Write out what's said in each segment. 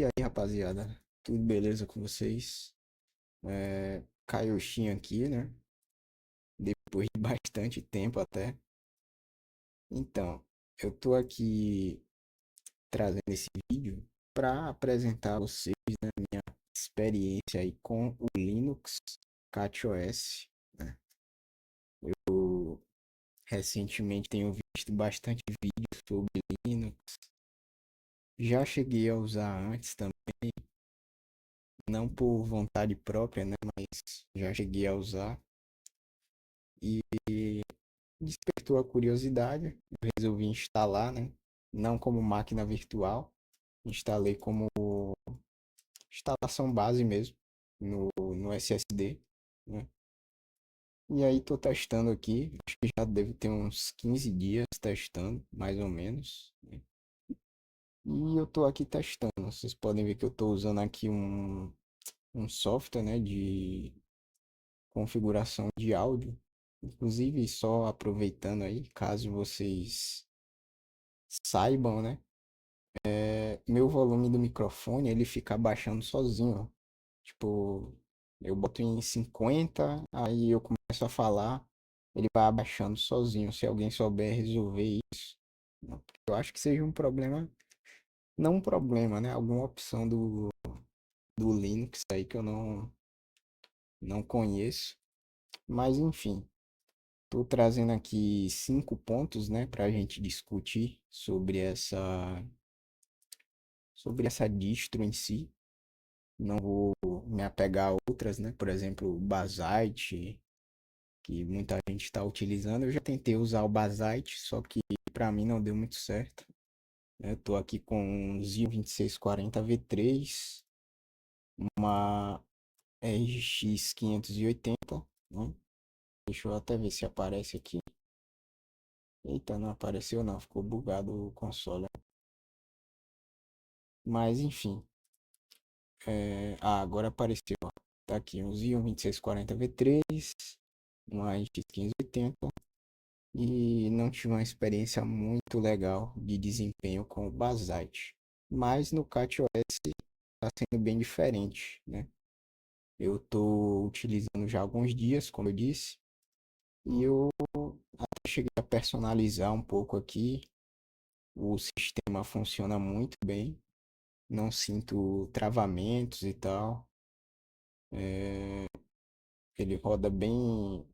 E aí, rapaziada, tudo beleza com vocês? Kaioshin aqui, né? Depois de bastante tempo até. Então, eu tô aqui trazendo esse vídeo para apresentar a vocês, né, minha experiência aí com o Linux CatOS, né? Eu recentemente tenho visto bastante vídeos sobre Linux. Já cheguei a usar antes também, não por vontade própria, né? Mas já cheguei a usar. E despertou a curiosidade, eu resolvi instalar, né? Não como máquina virtual, instalei como instalação base mesmo, no SSD, né? E aí tô testando aqui, acho que já deve ter uns 15 dias testando, mais ou menos, né? E eu tô aqui testando, vocês podem ver que eu tô usando aqui um software, né, de configuração de áudio. Inclusive, só aproveitando aí, caso vocês saibam, né? Meu volume do microfone ele fica abaixando sozinho. Tipo, eu boto em 50, aí eu começo a falar, ele vai abaixando sozinho. Se alguém souber resolver isso, eu acho que seja um problema, não um problema, né? Alguma opção do Linux aí que eu não conheço. Mas enfim, tô trazendo aqui 5 pontos, né, para a gente discutir sobre essa distro em si. Não vou me apegar a outras, né? Por exemplo, o Basite, que muita gente está utilizando. Eu já tentei usar o Basite, só que para mim não deu muito certo. Eu tô aqui com um Xeon 2640 V3, uma RX 580, né? Deixa eu até ver se aparece aqui. Eita, não apareceu não, ficou bugado o console. Mas enfim, agora apareceu, ó. Tá aqui um Xeon 2640 V3, uma RX 580. E não tive uma experiência muito legal de desempenho com o Basite. Mas no CatOS está sendo bem diferente, né? Eu estou utilizando já há alguns dias, como eu disse, e eu até cheguei a personalizar um pouco aqui. O sistema funciona muito bem, não sinto travamentos e tal. Ele roda bem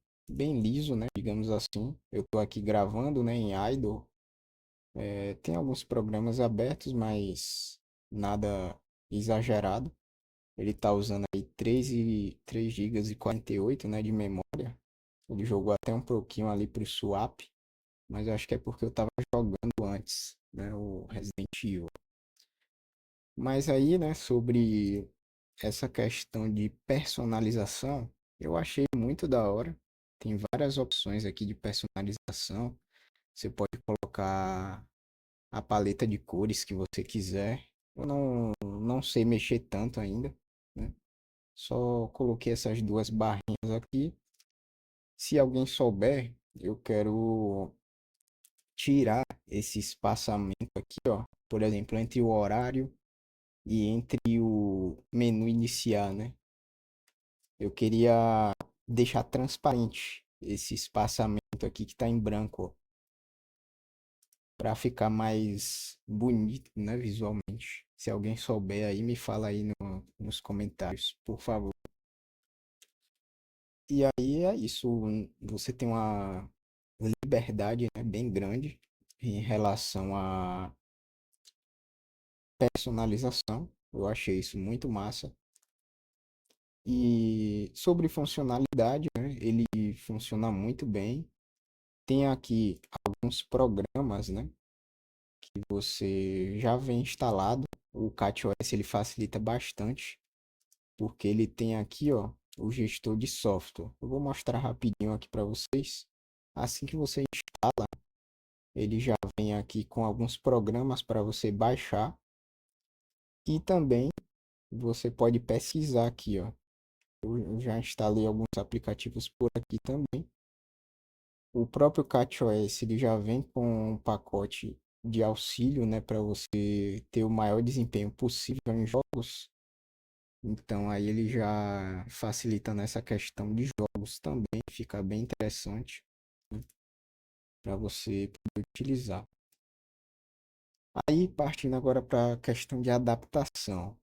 liso, né? Digamos assim. Eu estou aqui gravando, né, em idle. Tem alguns programas abertos, mas nada exagerado. Ele está usando aí 3 GB e 48, né, de memória. Ele jogou até um pouquinho ali pro swap, mas eu acho que é porque eu estava jogando antes, né, o Resident Evil. Mas aí, né, sobre essa questão de personalização, eu achei muito da hora. Tem várias opções aqui de personalização. Você pode colocar a paleta de cores que você quiser. Eu não sei mexer tanto ainda, né? Só coloquei essas duas barrinhas aqui. Se alguém souber, eu quero tirar esse espaçamento aqui, ó. Por exemplo, entre o horário e entre o menu iniciar, né? Eu queria deixar transparente esse espaçamento aqui que está em branco, ó, para ficar mais bonito, né, visualmente. Se alguém souber aí, me fala aí nos comentários, por favor. E aí é isso, você tem uma liberdade, né, bem grande em relação à personalização. Eu achei isso muito massa. E sobre funcionalidade, né, ele funciona muito bem. Tem aqui alguns programas, né, que você já vem instalado. O CatOS ele facilita bastante, porque ele tem aqui, ó, o gestor de software. Eu vou mostrar rapidinho aqui para vocês. Assim que você instala, ele já vem aqui com alguns programas para você baixar e também você pode pesquisar aqui, ó. Eu já instalei alguns aplicativos por aqui também. O próprio CatOS ele já vem com um pacote de auxílio, né, para você ter o maior desempenho possível em jogos. Então aí ele já facilita nessa questão de jogos também, fica bem interessante para você poder utilizar. Aí partindo agora para a questão de adaptação.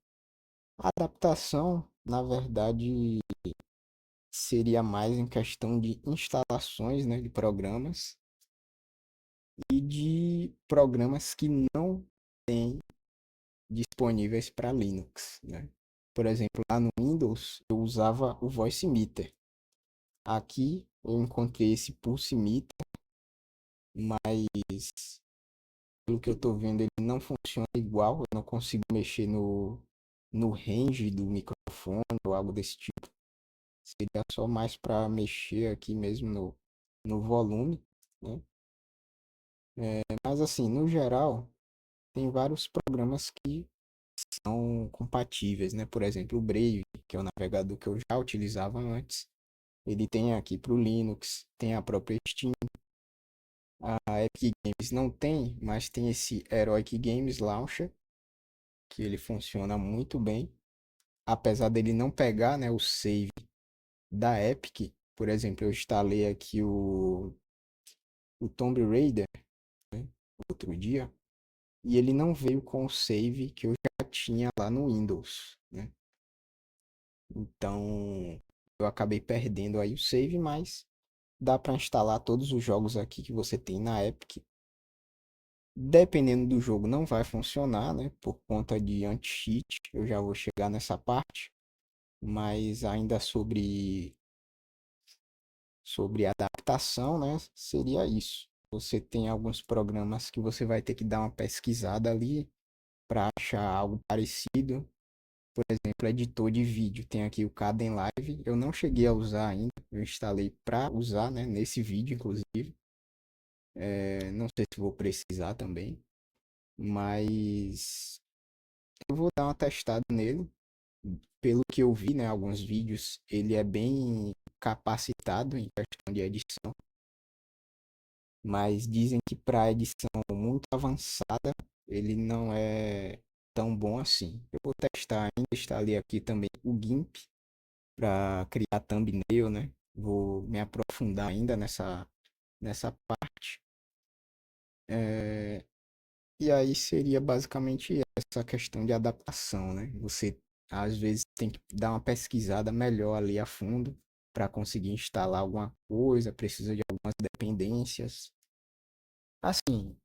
A adaptação, na verdade, seria mais em questão de instalações, né, de programas e de programas que não têm disponíveis para Linux, né? Por exemplo, lá no Windows eu usava o Voice Meter. Aqui eu encontrei esse Pulse Meter, mas pelo que eu estou vendo ele não funciona igual, eu não consigo mexer no range do microfone ou algo desse tipo. Seria só mais para mexer aqui mesmo no volume, né? Mas assim, no geral, tem vários programas que são compatíveis, né? Por exemplo, o Brave, que é o navegador que eu já utilizava antes. Ele tem aqui para o Linux, tem a própria Steam. A Epic Games não tem, mas tem esse Heroic Games Launcher, que ele funciona muito bem. Apesar dele não pegar, né, o save da Epic. Por exemplo, eu instalei aqui o Tomb Raider outro dia e ele não veio com o save que eu já tinha lá no Windows, né? Então eu acabei perdendo aí o save, mas dá para instalar todos os jogos aqui que você tem na Epic. Dependendo do jogo não vai funcionar, né? Por conta de anti-cheat, eu já vou chegar nessa parte. Mas ainda sobre adaptação, né? Seria isso. Você tem alguns programas que você vai ter que dar uma pesquisada ali para achar algo parecido. Por exemplo, editor de vídeo. Tem aqui o Kdenlive. Eu não cheguei a usar ainda. Eu instalei para usar, né? Nesse vídeo, inclusive. Não sei se vou precisar também. Mas eu vou dar uma testada nele. Pelo que eu vi, né? Alguns vídeos, ele é bem capacitado em questão de edição. Mas dizem que para edição muito avançada ele não é tão bom assim. Eu vou testar ainda, instalei aqui também o GIMP para criar thumbnail, né? Vou me aprofundar ainda nessa parte. É, e aí seria basicamente essa questão de adaptação, né? Você às vezes tem que dar uma pesquisada melhor ali a fundo para conseguir instalar alguma coisa, precisa de algumas dependências. Assim,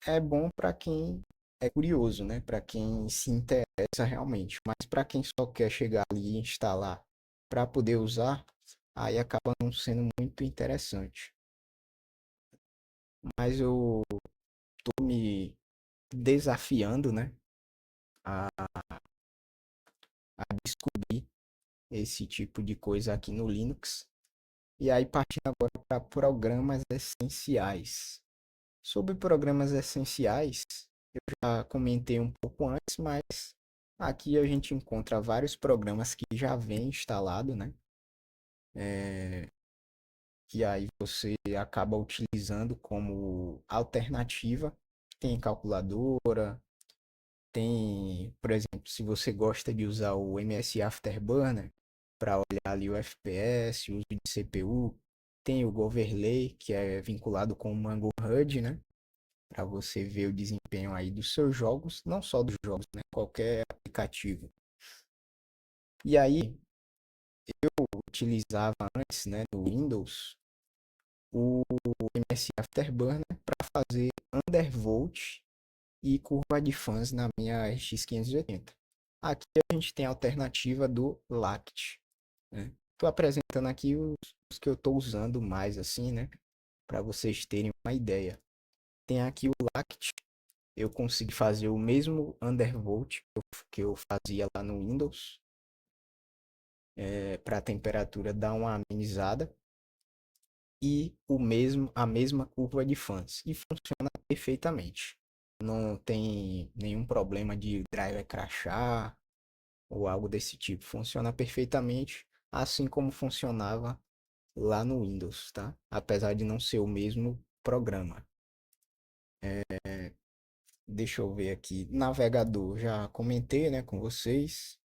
é bom para quem é curioso, né? Para quem se interessa realmente. Mas para quem só quer chegar ali e instalar para poder usar, aí acaba não sendo muito interessante. Mas eu tô me desafiando, né? A, a descobrir esse tipo de coisa aqui no Linux. E aí, partindo agora para programas essenciais. Sobre programas essenciais, já comentei um pouco antes, mas aqui a gente encontra vários programas que já vem instalado, né? E aí você acaba utilizando como alternativa. Tem calculadora, tem, por exemplo, se você gosta de usar o MS Afterburner para olhar ali o FPS, o uso de CPU, tem o Goverlay, que é vinculado com o Mango HUD, né? Para você ver o desempenho aí dos seus jogos, não só dos jogos, né? Qualquer aplicativo. E aí, eu utilizava antes, né, no Windows, o MS Afterburner para fazer undervolt e curva de fãs na minha RX 580. Aqui a gente tem a alternativa do Lact, né? Tô apresentando aqui os que eu estou usando mais assim, né, para vocês terem uma ideia. Tem aqui o Lact, eu consegui fazer o mesmo undervolt que eu fazia lá no Windows, para a temperatura dar uma amenizada e a mesma curva de fãs e funciona perfeitamente. Não tem nenhum problema de driver crashar ou algo desse tipo. Funciona perfeitamente, assim como funcionava lá no Windows, tá? Apesar de não ser o mesmo programa. Deixa eu ver aqui. Navegador, já comentei, né, com vocês.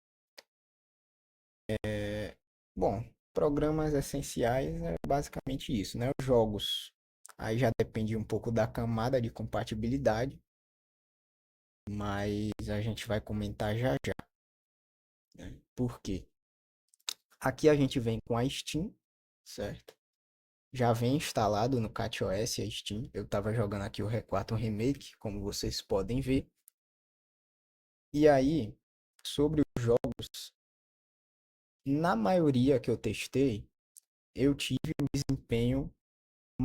Bom, programas essenciais é basicamente isso, né? Os jogos. Aí já depende um pouco da camada de compatibilidade, mas a gente vai comentar já já, né? Por quê? Aqui a gente vem com a Steam, certo? Já vem instalado no CatOS a Steam. Eu tava jogando aqui o R4 Remake, como vocês podem ver. E aí, sobre os jogos, na maioria que eu testei, eu tive um desempenho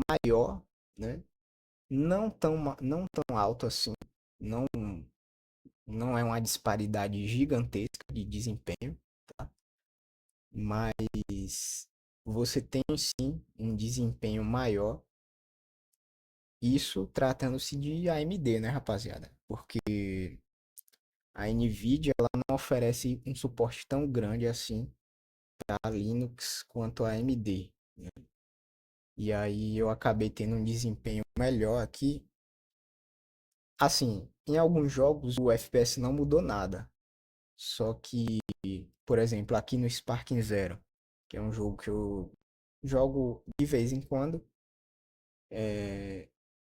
maior, né? Não tão alto assim. Não, não é uma disparidade gigantesca de desempenho, tá? Mas você tem sim um desempenho maior. Isso tratando-se de AMD, né, rapaziada? Porque a Nvidia ela não oferece um suporte tão grande assim para Linux quanto a AMD, né? E aí eu acabei tendo um desempenho melhor aqui. Assim, em alguns jogos o FPS não mudou nada. Só que, por exemplo, aqui no Sparking Zero, que é um jogo que eu jogo de vez em quando,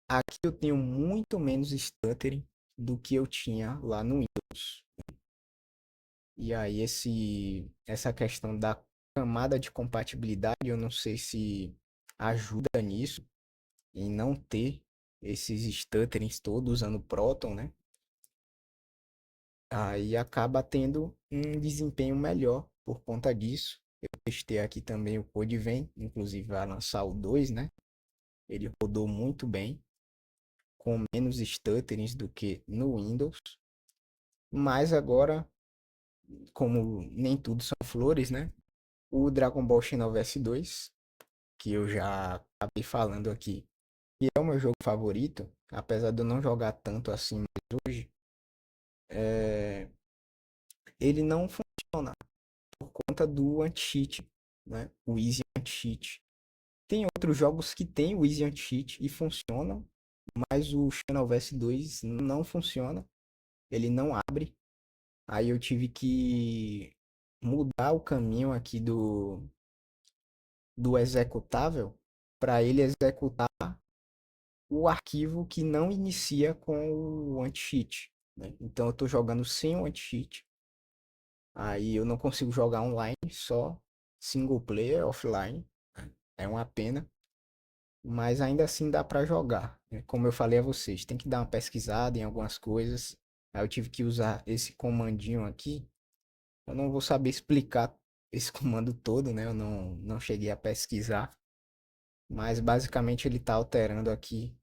aqui eu tenho muito menos stuttering do que eu tinha lá no Windows. E aí essa questão da camada de compatibilidade, eu não sei se ajuda nisso, em não ter esses stutterings todos usando Proton, né? Aí acaba tendo um desempenho melhor por conta disso. Eu testei aqui também o Code Vein, inclusive vai lançar o 2, né? Ele rodou muito bem, com menos stutterings do que no Windows. Mas agora, como nem tudo são flores, né? O Dragon Ball Xenoverse 2, que eu já acabei falando aqui, que é o meu jogo favorito, apesar de eu não jogar tanto assim mais hoje, ele não funciona por conta do anti-cheat, né? O Easy Anti-Cheat. Tem outros jogos que tem o Easy Anti-Cheat e funcionam, mas o Xenoverse 2 não funciona, ele não abre. Aí eu tive que mudar o caminho aqui do executável para ele executar o arquivo que não inicia com o anti-cheat, né? Então eu estou jogando sem o anti-cheat. Aí eu não consigo jogar online, só single player, offline. É uma pena, mas ainda assim dá para jogar, né? Como eu falei a vocês, tem que dar uma pesquisada em algumas coisas. Aí eu tive que usar esse comandinho aqui. Eu não vou saber explicar esse comando todo, né? Eu não cheguei a pesquisar, mas basicamente ele está alterando aqui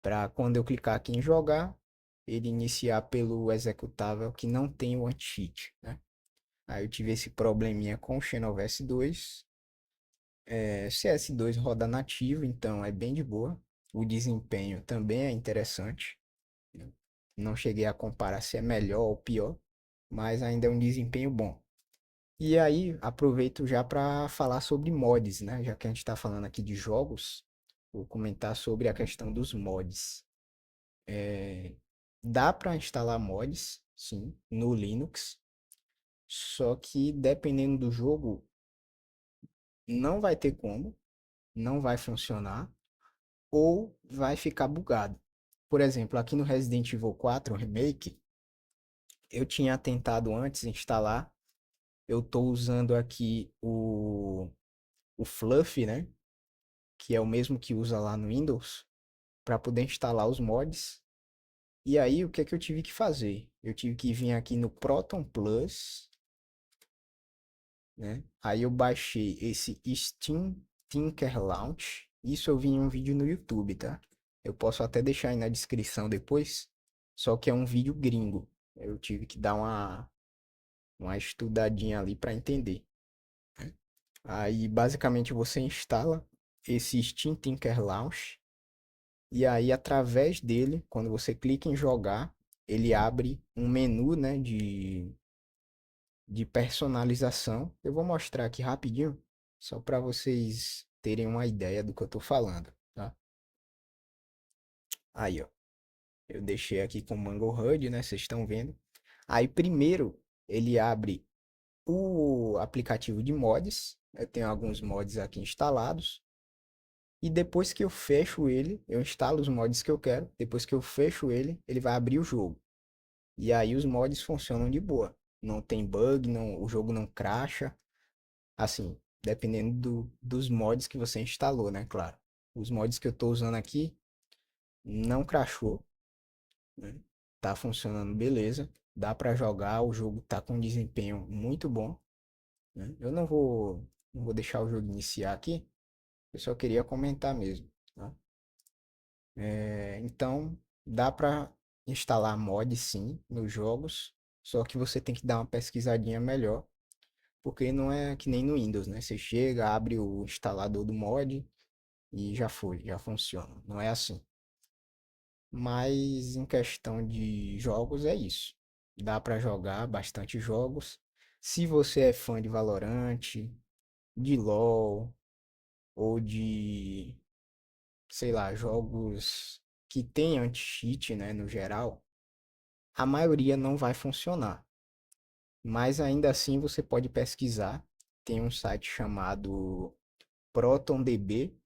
para quando eu clicar aqui em jogar, ele iniciar pelo executável que não tem o anti-cheat, né? Aí eu tive esse probleminha com o Xenoverse 2. CS2 roda nativo, então é bem de boa. O desempenho também é interessante, né? Não cheguei a comparar se é melhor ou pior, mas ainda é um desempenho bom. E aí, aproveito já para falar sobre mods, né? Já que a gente está falando aqui de jogos, vou comentar sobre a questão dos mods. Dá para instalar mods, sim, no Linux, só que dependendo do jogo, não vai ter como, não vai funcionar ou vai ficar bugado. Por exemplo, aqui no Resident Evil 4 Remake, eu tinha tentado antes instalar, eu estou usando aqui o Fluffy, né? Que é o mesmo que usa lá no Windows, para poder instalar os mods. E aí, o que é que eu tive que fazer? Eu tive que vir aqui no Proton Plus, né? Aí eu baixei esse Steam Tinker Launch. Isso eu vi em um vídeo no YouTube, tá? Eu posso até deixar aí na descrição depois. Só que é um vídeo gringo. Eu tive que dar uma estudadinha ali para entender. Aí basicamente você instala esse Steam Tinker Launch. E aí, através dele, quando você clica em jogar, ele abre um menu, né, de personalização. Eu vou mostrar aqui rapidinho, só para vocês terem uma ideia do que eu estou falando, tá? Aí, ó. Eu deixei aqui com o Mango HUD, né? Vocês estão vendo. Aí primeiro ele abre o aplicativo de mods. Eu tenho alguns mods aqui instalados. E depois que eu fecho ele, eu instalo os mods que eu quero. Depois que eu fecho ele, ele vai abrir o jogo. E aí os mods funcionam de boa. Não tem bug, não, o jogo não cracha. Assim, dependendo dos mods que você instalou, né? Claro. Os mods que eu estou usando aqui não crashou, né? Tá funcionando beleza. Dá para jogar, o jogo tá com um desempenho muito bom, né? Eu não vou deixar o jogo iniciar aqui. Eu só queria comentar mesmo, tá? Então, dá para instalar mod sim nos jogos, só que você tem que dar uma pesquisadinha melhor, porque não é que nem no Windows, né? Você chega, abre o instalador do mod e já foi, já funciona. Não é assim. Mas em questão de jogos é isso. Dá para jogar bastante jogos. Se você é fã de Valorant, de LoL ou de, sei lá, jogos que tem anti-cheat, né, no geral, a maioria não vai funcionar. Mas ainda assim você pode pesquisar. Tem um site chamado ProtonDB,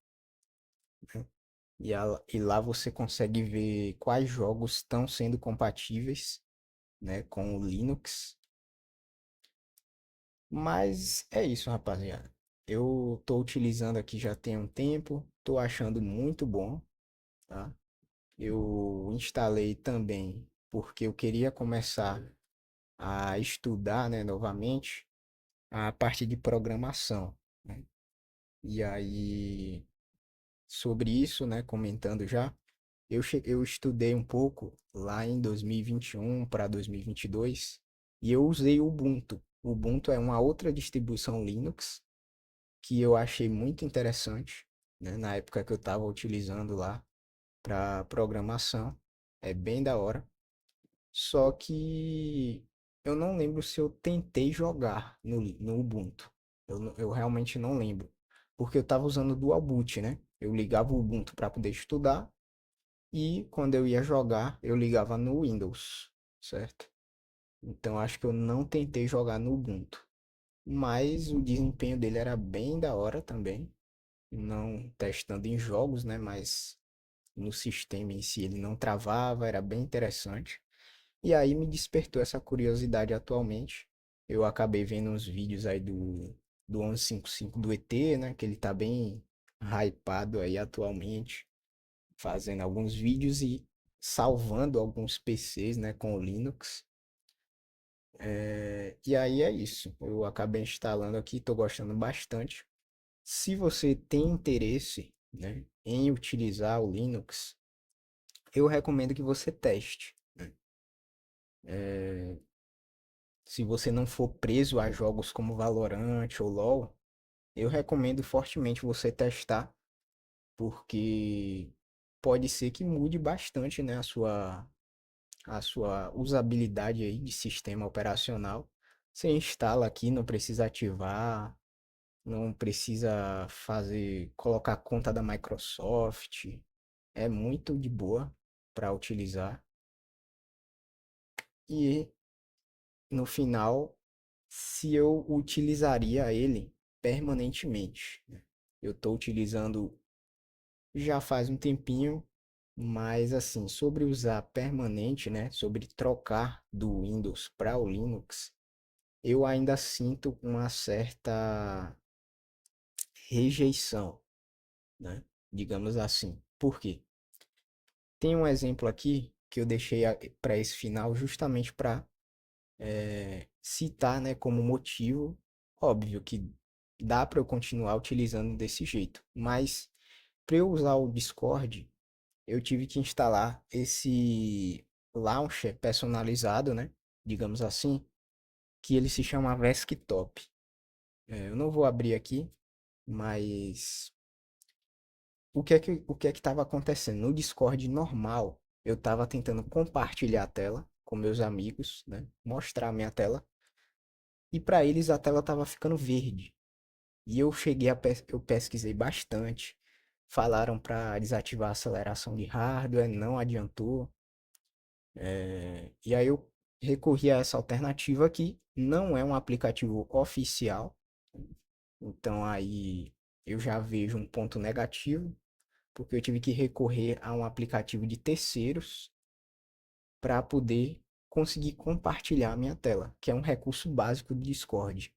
né? E lá você consegue ver quais jogos estão sendo compatíveis, né, com o Linux. Mas é isso, rapaziada. Eu tô utilizando aqui já tem um tempo, tô achando muito bom, tá? Eu instalei também porque eu queria começar a estudar, né, novamente a parte de programação, né? E aí, sobre isso, né, comentando já, eu estudei um pouco lá em 2021 para 2022 e eu usei o Ubuntu. O Ubuntu é uma outra distribuição Linux que eu achei muito interessante, né, na época que eu estava utilizando lá para programação. É bem da hora. Só que eu não lembro se eu tentei jogar no Ubuntu. Eu realmente não lembro. Porque eu estava usando o Dual Boot, né? Eu ligava o Ubuntu para poder estudar e quando eu ia jogar, eu ligava no Windows, certo? Então acho que eu não tentei jogar no Ubuntu. Mas o desempenho dele era bem da hora também. Não testando em jogos, né? Mas no sistema em si ele não travava, era bem interessante. E aí me despertou essa curiosidade atualmente. Eu acabei vendo uns vídeos aí do 1155 do ET, né? Que ele tá bem hypado aí atualmente, fazendo alguns vídeos e salvando alguns PCs, né, com o Linux. E aí é isso. Eu acabei instalando aqui, tô gostando bastante. Se você tem interesse, né, em utilizar o Linux, eu recomendo que você teste, né? Se você não for preso a jogos como Valorant ou LoL, eu recomendo fortemente você testar, porque pode ser que mude bastante, né, a sua usabilidade aí de sistema operacional. Você instala aqui, não precisa ativar, não precisa colocar a conta da Microsoft. É muito de boa para utilizar. E no final, se eu utilizaria ele permanentemente, né? Eu estou utilizando já faz um tempinho, mas assim, sobre usar permanente, né? Sobre trocar do Windows para o Linux, eu ainda sinto uma certa rejeição, né? Digamos assim. Por quê? Tem um exemplo aqui que eu deixei para esse final justamente para citar, né, como motivo. Óbvio que dá para eu continuar utilizando desse jeito, mas para eu usar o Discord, eu tive que instalar esse launcher personalizado, né, digamos assim, que ele se chama Desktop. Eu não vou abrir aqui, mas o que é que estava acontecendo? No Discord normal, eu estava tentando compartilhar a tela com meus amigos, né, mostrar a minha tela, e para eles a tela estava ficando verde. E eu pesquisei bastante. Falaram para desativar a aceleração de hardware, não adiantou. E aí eu recorri a essa alternativa aqui. Não é um aplicativo oficial, então aí eu já vejo um ponto negativo, porque eu tive que recorrer a um aplicativo de terceiros para poder conseguir compartilhar a minha tela, que é um recurso básico do Discord.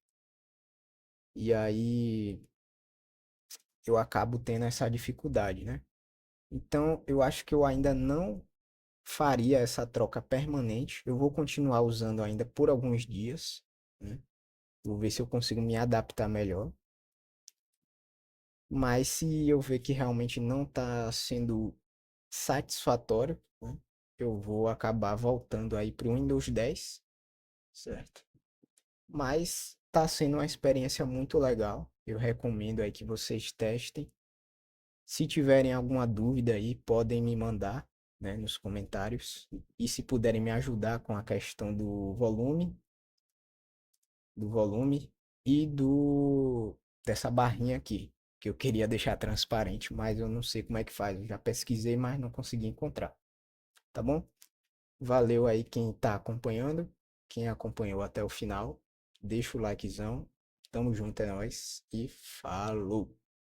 E aí eu acabo tendo essa dificuldade, né? Então eu acho que eu ainda não faria essa troca permanente. Eu vou continuar usando ainda por alguns dias, né? Vou ver se eu consigo me adaptar melhor. Mas se eu ver que realmente não está sendo satisfatório, né, eu vou acabar voltando aí para o Windows 10, certo? Mas está sendo uma experiência muito legal. Eu recomendo aí que vocês testem. Se tiverem alguma dúvida aí, podem me mandar, né, nos comentários. E se puderem me ajudar com a questão do volume e do dessa barrinha aqui, que eu queria deixar transparente, mas eu não sei como é que faz. Eu já pesquisei, mas não consegui encontrar. Tá bom? Valeu aí quem tá acompanhando, quem acompanhou até o final. Deixa o likezão. Tamo junto, é nóis e falou!